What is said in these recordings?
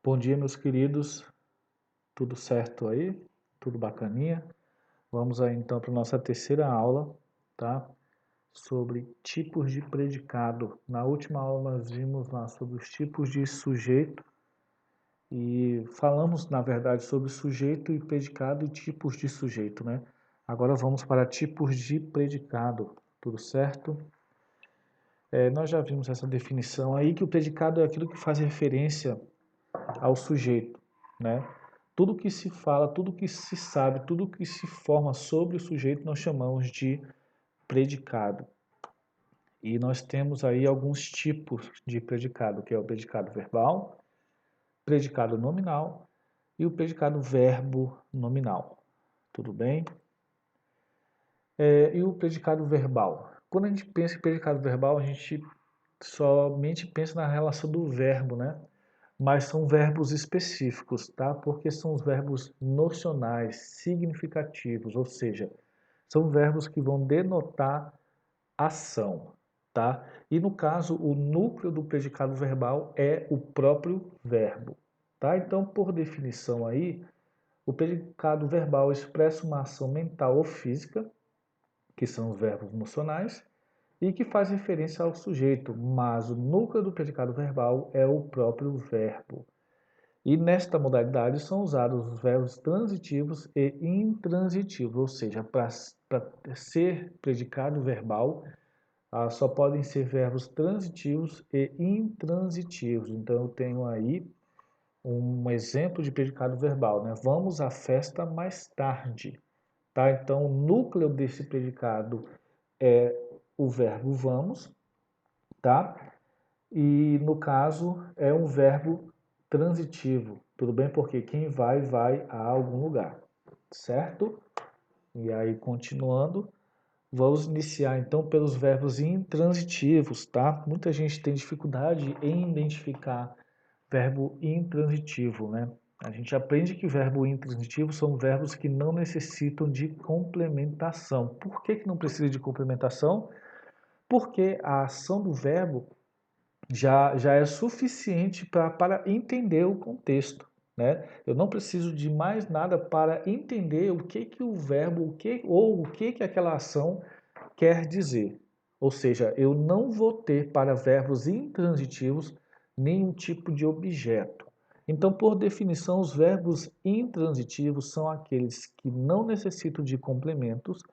Bom dia, meus queridos. Tudo certo aí? Tudo bacaninha? Vamos aí então para a nossa terceira aula, tá? Sobre tipos de predicado. Na última aula nós vimos lá sobre os tipos de sujeito e falamos, na verdade, sobre sujeito e predicado e tipos de sujeito, né? Agora vamos para tipos de predicado, tudo certo? Nós já vimos essa definição aí, que o predicado é aquilo que faz referência ao sujeito, né? Tudo que se fala, tudo que se sabe, tudo que se forma sobre o sujeito nós chamamos de predicado. E nós temos aí alguns tipos de predicado, que é o predicado verbal, predicado nominal e o predicado verbo nominal. Tudo bem? E o predicado verbal? Quando a gente pensa em predicado verbal, a gente somente pensa na relação do verbo, né? Mas são verbos específicos, tá? Porque são os verbos nocionais, significativos, ou seja, são verbos que vão denotar ação, tá? E no caso, o núcleo do predicado verbal é o próprio verbo, tá? Então, por definição aí, o predicado verbal expressa uma ação mental ou física, que são os verbos nocionais, e que faz referência ao sujeito, mas o núcleo do predicado verbal é o próprio verbo. E nesta modalidade são usados os verbos transitivos e intransitivos, ou seja, para ser predicado verbal, só podem ser verbos transitivos e intransitivos. Então eu tenho aí um exemplo de predicado verbal, né? Vamos à festa mais tarde, tá? Então o núcleo desse predicado é o verbo vamos, tá? E no caso é um verbo transitivo, tudo bem? Porque quem vai, vai a algum lugar, certo? E aí, continuando, vamos iniciar então pelos verbos intransitivos, tá? Muita gente tem dificuldade em identificar verbo intransitivo, né? A gente aprende que verbo intransitivo são verbos que não necessitam de complementação. Por que que não precisa de complementação? Porque a ação do verbo já é suficiente para entender o contexto, né? Eu não preciso de mais nada para entender o que o verbo, o que aquela ação quer dizer. Ou seja, eu não vou ter para verbos intransitivos nenhum tipo de objeto. Então, por definição, os verbos intransitivos são aqueles que não necessitam de complementos,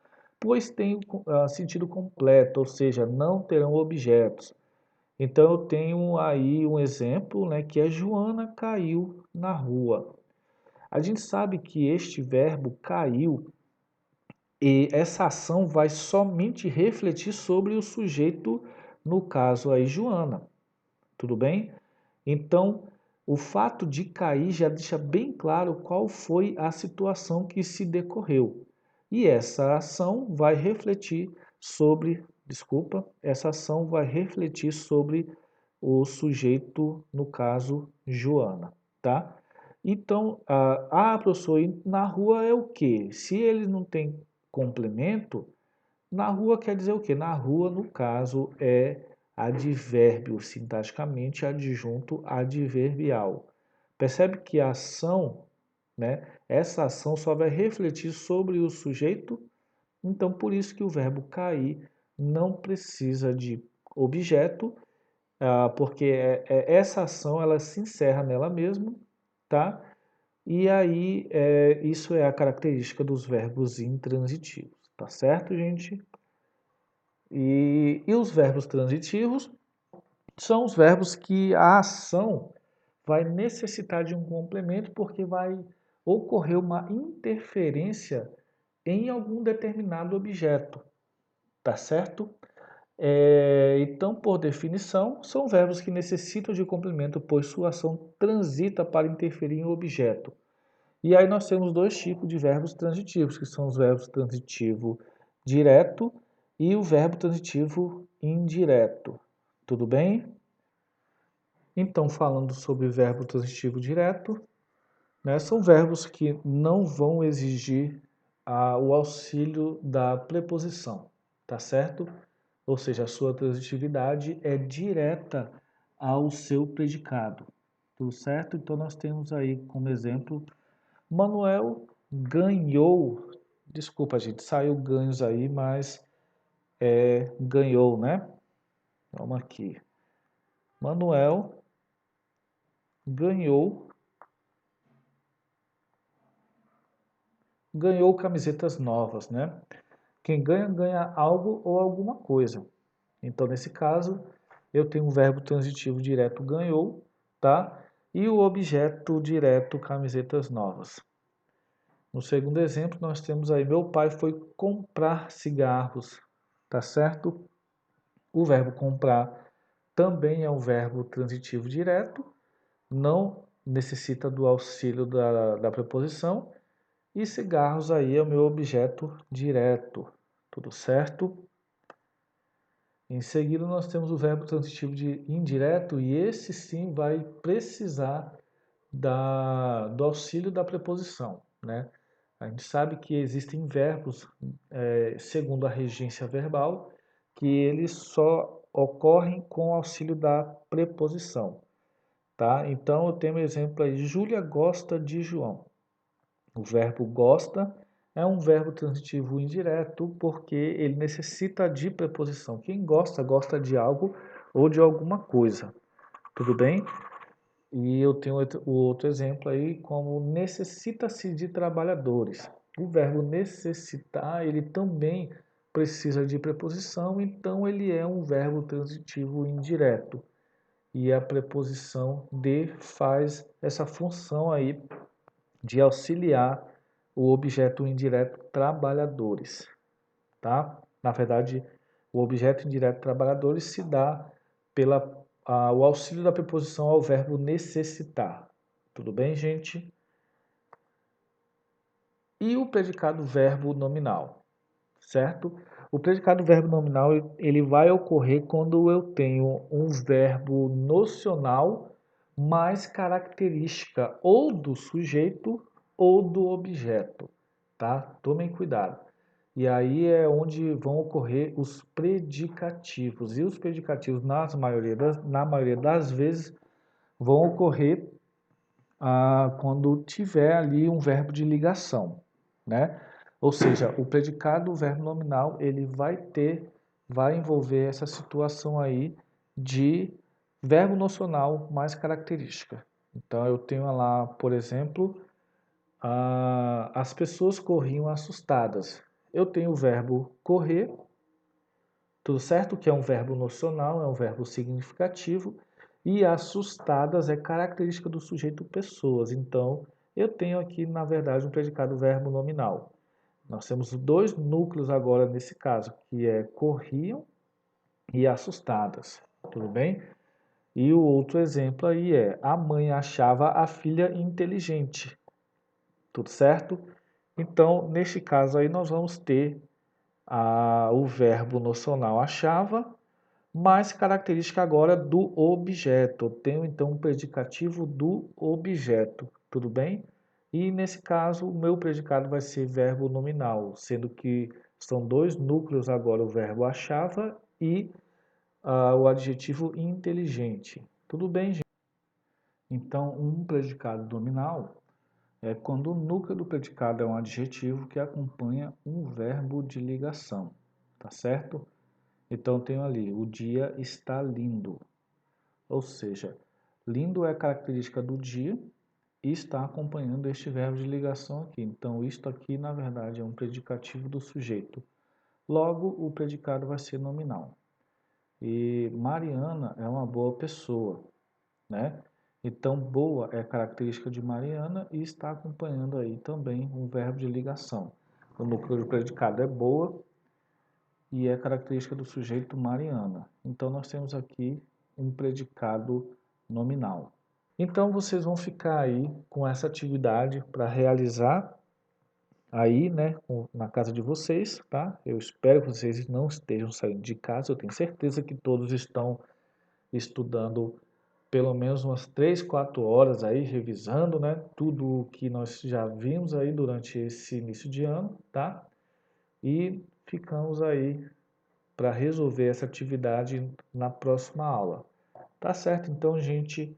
pois têm sentido completo, ou seja, não terão objetos. Então eu tenho aí um exemplo, né, que é Joana caiu na rua. A gente sabe que este verbo caiu e essa ação vai somente refletir sobre o sujeito, no caso aí Joana. Tudo bem? Então, o fato de cair já deixa bem claro qual foi a situação que se decorreu. E essa ação vai refletir essa ação vai refletir sobre o sujeito, no caso, Joana, tá? Então, professor, e na rua é o quê? Se ele não tem complemento, na rua quer dizer o quê? Na rua, no caso, é advérbio, sintaticamente adjunto adverbial. Percebe que a ação, né? Essa ação só vai refletir sobre o sujeito, então por isso que o verbo cair não precisa de objeto, porque essa ação ela se encerra nela mesma, tá? E aí isso é a característica dos verbos intransitivos, tá certo, gente? E os verbos transitivos são os verbos que a ação vai necessitar de um complemento porque vai ocorrer uma interferência em algum determinado objeto, tá certo? Então, por definição, são verbos que necessitam de complemento, pois sua ação transita para interferir em um objeto. E aí nós temos dois tipos de verbos transitivos, que são os verbos transitivo direto e o verbo transitivo indireto. Tudo bem? Então, falando sobre verbo transitivo direto, né, são verbos que não vão exigir o auxílio da preposição, tá certo? Ou seja, a sua transitividade é direta ao seu predicado. Tudo certo? Então nós temos aí como exemplo, Manuel ganhou, desculpa gente, saiu ganhos aí, mas ganhou, né? Vamos aqui. Manuel ganhou camisetas novas, né? Quem ganha, ganha algo ou alguma coisa. Então, nesse caso, eu tenho um verbo transitivo direto ganhou, tá? E o objeto direto camisetas novas. No segundo exemplo, nós temos aí, meu pai foi comprar cigarros, tá certo? O verbo comprar também é um verbo transitivo direto, não necessita do auxílio da preposição, e cigarros aí é o meu objeto direto, tudo certo? Em seguida, nós temos o verbo transitivo de indireto, e esse sim vai precisar do auxílio da preposição, né? A gente sabe que existem verbos, segundo a regência verbal, que eles só ocorrem com o auxílio da preposição, tá? Então, eu tenho um exemplo aí, Júlia gosta de João. O verbo gosta é um verbo transitivo indireto porque ele necessita de preposição. Quem gosta, gosta de algo ou de alguma coisa. Tudo bem? E eu tenho o outro exemplo aí como necessita-se de trabalhadores. O verbo necessitar, ele também precisa de preposição, então ele é um verbo transitivo indireto. E a preposição de faz essa função aí de auxiliar o objeto indireto trabalhadores, tá? Na verdade, o objeto indireto trabalhadores se dá o auxílio da preposição ao verbo necessitar. Tudo bem, gente? E o predicado verbo nominal, certo? O predicado verbo nominal ele vai ocorrer quando eu tenho um verbo nocional mais característica ou do sujeito ou do objeto, tá? Tomem cuidado. E aí é onde vão ocorrer os predicativos. E os predicativos, na maioria das vezes, vão ocorrer quando tiver ali um verbo de ligação, né? Ou seja, o predicado, o verbo nominal, ele vai envolver essa situação aí de verbo nocional mais característica. Então eu tenho lá, por exemplo, as pessoas corriam assustadas. Eu tenho o verbo correr, tudo certo? Que é um verbo nocional, é um verbo significativo, e assustadas é característica do sujeito pessoas. Então, eu tenho aqui, na verdade, um predicado verbo nominal. Nós temos dois núcleos agora nesse caso, que é corriam e assustadas. Tudo bem? E o outro exemplo aí é a mãe achava a filha inteligente. Tudo certo? Então, neste caso aí, nós vamos ter o verbo nocional achava, mais característica agora do objeto. Eu tenho então um predicativo do objeto, tudo bem? E nesse caso, o meu predicado vai ser verbo nominal, sendo que são dois núcleos agora, o verbo achava e o adjetivo inteligente. Tudo bem, gente? Então, um predicado nominal é quando o núcleo do predicado é um adjetivo que acompanha um verbo de ligação, tá certo? Então, eu tenho ali, o dia está lindo. Ou seja, lindo é característica do dia e está acompanhando este verbo de ligação aqui. Então, isto aqui, na verdade, é um predicativo do sujeito. Logo, o predicado vai ser nominal. E Mariana é uma boa pessoa, né? Então, boa é característica de Mariana e está acompanhando aí também um verbo de ligação. O núcleo do predicado é boa e é característica do sujeito Mariana. Então, nós temos aqui um predicado nominal. Então, vocês vão ficar aí com essa atividade para realizar aí, né, na casa de vocês, tá? Eu espero que vocês não estejam saindo de casa, eu tenho certeza que todos estão estudando pelo menos umas 3, 4 horas aí, revisando, né, tudo o que nós já vimos aí durante esse início de ano, tá? E ficamos aí para resolver essa atividade na próxima aula. Tá certo? Então, gente,